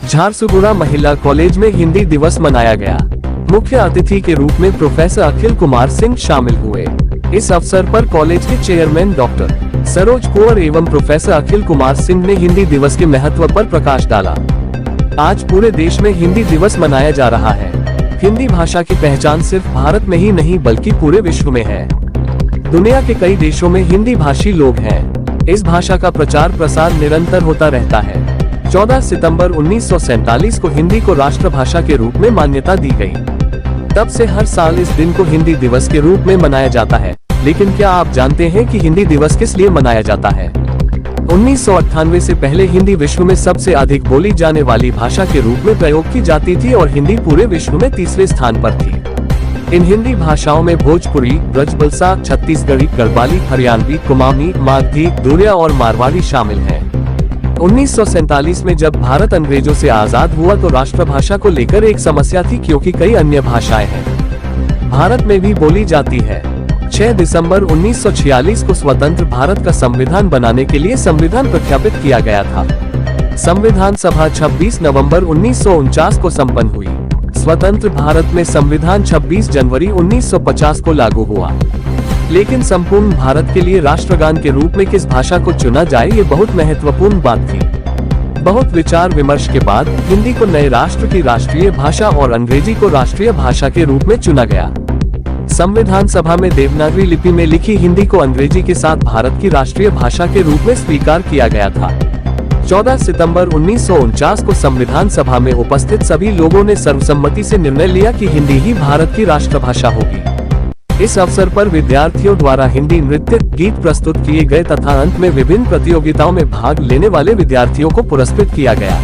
झारसुगुड़ा महिला कॉलेज में हिंदी दिवस मनाया गया। मुख्य अतिथि के रूप में प्रोफेसर अखिल कुमार सिंह शामिल हुए। इस अवसर पर कॉलेज के चेयरमैन डॉक्टर सरोज कुंवर एवं प्रोफेसर अखिल कुमार सिंह ने हिंदी दिवस के महत्व पर प्रकाश डाला। आज पूरे देश में हिंदी दिवस मनाया जा रहा है। हिंदी भाषा की पहचान सिर्फ भारत में ही नहीं बल्कि पूरे विश्व में है। दुनिया के कई देशों में हिंदी भाषी लोग हैं। इस भाषा का प्रचार प्रसार निरंतर होता रहता है। 14 सितंबर 1947 को हिंदी को राष्ट्रभाषा के रूप में मान्यता दी गई। तब से हर साल इस दिन को हिंदी दिवस के रूप में मनाया जाता है। लेकिन क्या आप जानते हैं कि हिंदी दिवस किस लिए मनाया जाता है? 1998 से पहले हिंदी विश्व में सबसे अधिक बोली जाने वाली भाषा के रूप में प्रयोग की जाती थी और हिंदी पूरे विश्व में तीसरे स्थान पर थी। इन हिंदी भाषाओं में भोजपुरी, ब्रजबलसा, छत्तीसगढ़ी, गढ़वाली, हरियाणवी, कुमाऊनी, मागधी, दुरिया और मारवाड़ी शामिल हैं। 1947 में जब भारत अंग्रेजों से आजाद हुआ तो राष्ट्रभाषा को लेकर एक समस्या थी, क्योंकि कई अन्य भाषाएं हैं भारत में भी बोली जाती है। 6 दिसंबर 1946 को स्वतंत्र भारत का संविधान बनाने के लिए संविधान प्रख्यापित किया गया था। संविधान सभा 26 नवंबर 1949 को संपन्न हुई। स्वतंत्र भारत में संविधान 26 जनवरी 1950 को लागू हुआ। लेकिन संपूर्ण भारत के लिए राष्ट्रगान के रूप में किस भाषा को चुना जाए, ये बहुत महत्वपूर्ण बात थी। बहुत विचार विमर्श के बाद हिंदी को नए राष्ट्र की राष्ट्रीय भाषा और अंग्रेजी को राष्ट्रीय भाषा के रूप में चुना गया। संविधान सभा में देवनागरी लिपि में लिखी हिंदी को अंग्रेजी के साथ भारत की राष्ट्रीय भाषा के रूप में स्वीकार किया गया था। 14 सितंबर 1949 को संविधान सभा में उपस्थित सभी लोगों ने सर्वसम्मति से निर्णय लिया कि हिंदी ही भारत की राष्ट्रभाषा होगी। इस अवसर पर विद्यार्थियों द्वारा हिंदी नृत्य गीत प्रस्तुत किए गए तथा अंत में विभिन्न प्रतियोगिताओं में भाग लेने वाले विद्यार्थियों को पुरस्कृत किया गया।